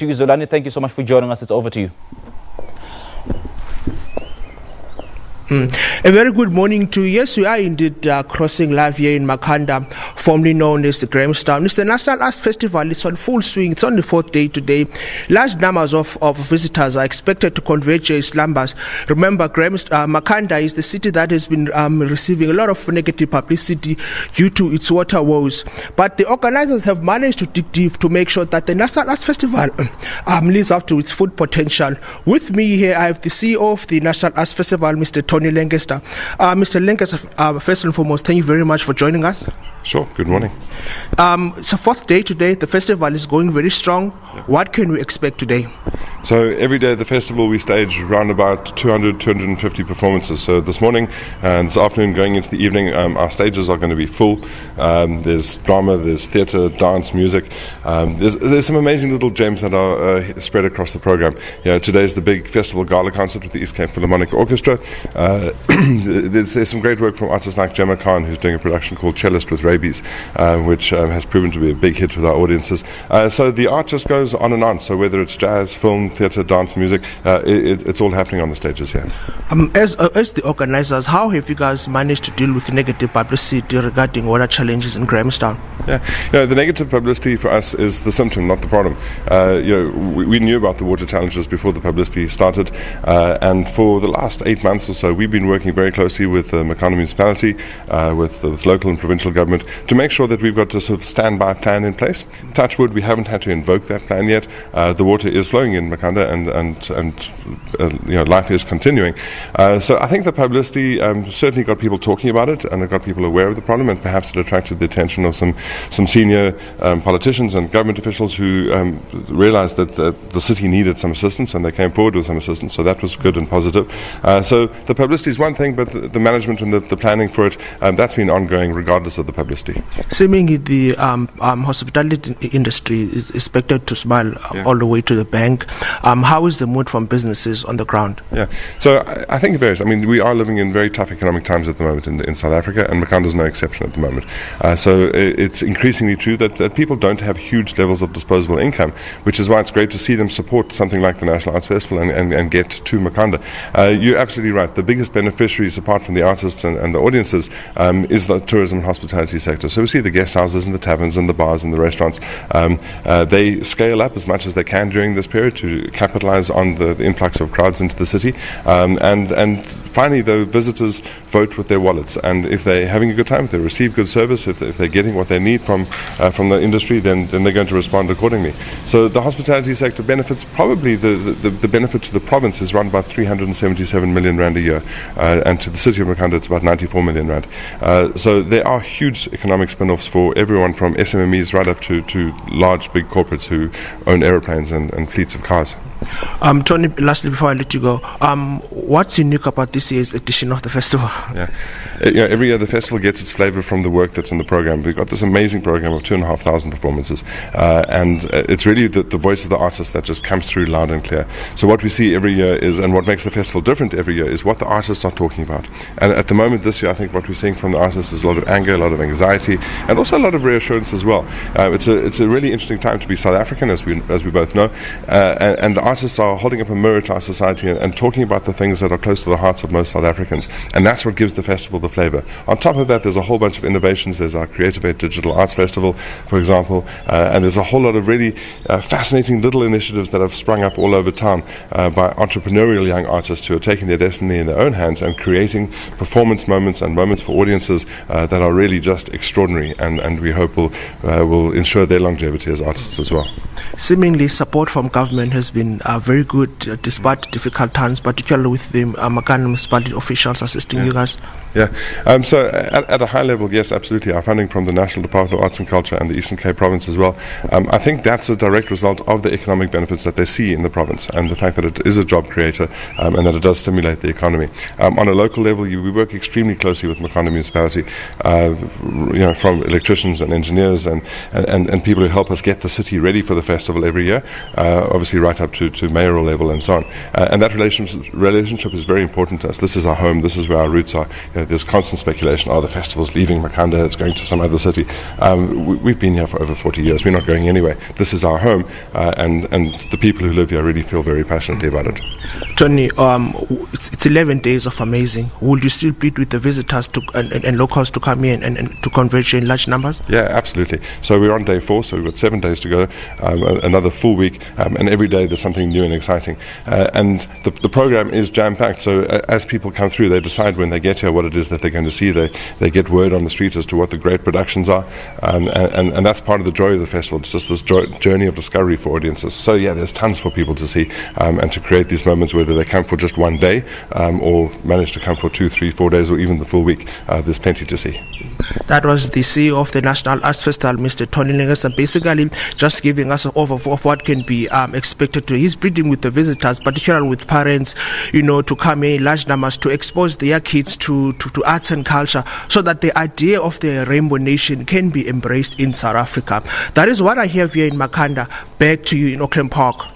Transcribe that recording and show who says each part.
Speaker 1: To you, Zolani, thank you so much for joining us. It's over to you.
Speaker 2: A very good morning to you. Yes, we are indeed crossing live here in Makhanda, formerly known as the Grahamstown. It's the National Arts Festival. It's on full swing. It's on the fourth day today. Large numbers of visitors are expected to converge to its numbers. Remember, Makhanda is the city that has been receiving a lot of negative publicity due to its water woes. But the organizers have managed to dig deep to make sure that the National Arts Festival lives up to its full potential. With me here, I have the CEO of the National Arts Festival, Mr. Tony Lancaster. Mr. Lancaster, first and foremost, thank you very much for joining us.
Speaker 3: Sure, good morning.
Speaker 2: It's a fourth day today. The festival is going very strong. Yeah. What can we expect today?
Speaker 3: So every day at the festival we stage around about 250 performances. So this morning and this afternoon going into the evening, our stages are going to be full. There's drama, there's theatre, dance, music. There's some amazing little gems that are spread across the program. Today's the big festival gala concert with the East Cape Philharmonic Orchestra. There's some great work from artists like Gemma Khan, who's doing a production called Cellist with Rabies, which has proven to be a big hit with our audiences. So the art just goes on and on. So whether it's jazz, film, theatre, dance, music, it's all happening on the stages here.
Speaker 2: As the organizers, how have you guys managed to deal with negative publicity regarding water challenges in Grahamstown?
Speaker 3: The negative publicity for us is the symptom, not the problem. We knew about the water challenges before the publicity started, and for the last 8 months or so, we've been working very closely with the Makhanda municipality, with local and provincial government, to make sure that we've got a sort of standby plan in place. Touch wood, we haven't had to invoke that plan yet. The water is flowing in Makhanda, and life is continuing. So I think the publicity certainly got people talking about it, and it got people aware of the problem, and perhaps it attracted the attention of some senior politicians and government officials who realized that the city needed some assistance, and they came forward with some assistance. So that was good and positive. So the publicity is one thing, but the management and the planning for it, that's been ongoing regardless of the publicity.
Speaker 2: Seemingly the hospitality industry is expected to smile all the way to the bank. How is the mood from businesses on the ground?
Speaker 3: So I think it varies. I mean, we are living in very tough economic times at the moment in South Africa, and Makhanda is no exception at the moment. So it's increasingly true that people don't have huge levels of disposable income, which is why it's great to see them support something like the National Arts Festival and get to Makhanda. You're absolutely right. The biggest beneficiaries, apart from the artists and the audiences, is the tourism and hospitality sector. So we see the guest houses and the taverns and the bars and the restaurants. They scale up as much as they can during this period to capitalize on the influx of crowds into the city. And finally, the visitors vote with their wallets. And if they're having a good time, if they receive good service, if they're getting what they need from the industry, then they're going to respond accordingly. So the hospitality sector benefits. Probably the benefit to the province is around about 377 million rand a year, and to the city of Makhanda it's about 94 million rand. So there are huge economic spin-offs for everyone from SMMEs right up to large big corporates who own aeroplanes and fleets of cars.
Speaker 2: Tony, lastly, before I let you go, what's unique about this year's edition of the festival?
Speaker 3: Every year the festival gets its flavor from the work that's in the program. We've got this amazing program of 2,500 performances, and it's really the voice of the artist that just comes through loud and clear. So what we see every year is, and what makes the festival different every year, is what the artists are talking about. And at the moment this year, I think what we're seeing from the artists is a lot of anger, a lot of anxiety, and also a lot of reassurance as well. It's a really interesting time to be South African, as we both know, and the artists are holding up a mirror to our society and talking about the things that are close to the hearts of most South Africans, and that's what gives the festival the flavour. On top of that, there's a whole bunch of innovations. There's our Creative Aid Digital Arts Festival, for example, and there's a whole lot of really fascinating little initiatives that have sprung up all over town by entrepreneurial young artists who are taking their destiny in their own hands and creating performance moments and moments for audiences that are really just extraordinary, and we hope will ensure their longevity as artists as well.
Speaker 2: Seemingly support from government has been very good despite difficult times, particularly with the Makhanda municipality officials assisting you guys.
Speaker 3: So at a high level, yes, absolutely. Our funding from the National Department of Arts and Culture and the Eastern Cape Province as well. I think that's a direct result of the economic benefits that they see in the province, and the fact that it is a job creator, and that it does stimulate the economy. On a local level, we work extremely closely with Makhanda municipality, from electricians and engineers and people who help us get the city ready for the festival every year, obviously right up to to mayoral level and so on. And that relationship is very important to us. This is our home. This is where our roots are. There's constant speculation. Are the festivals leaving Makhanda? It's going to some other city. We've been here for over 40 years. We're not going anywhere. This is our home, and the people who live here really feel very passionately about it.
Speaker 2: Tony, it's 11 days of amazing. Will you still plead with the visitors and locals to come in and to converge in large numbers?
Speaker 3: Yeah, absolutely. So we're on day 4, so we've got 7 days to go, another full week, and every day there's something new and exciting. And the program is jam-packed, so as people come through, they decide when they get here what it is that they're going to see. They get word on the street as to what the great productions are, and that's part of the joy of the festival. It's just this journey of discovery for audiences. So yeah, there's tons for people to see, and to create these moments, whether they come for just one day or manage to come for 2, 3, 4 days or even the full week. There's plenty to see.
Speaker 2: That was the CEO of the National Arts Festival, Mr. Tony Lengesa, basically just giving us an overview of what can be expected to. He's pleading with the visitors, particularly with parents, to come in large numbers to expose their kids to arts and culture, so that the idea of the Rainbow Nation can be embraced in South Africa. That is what I have here in Makhanda. Back to you in Auckland Park.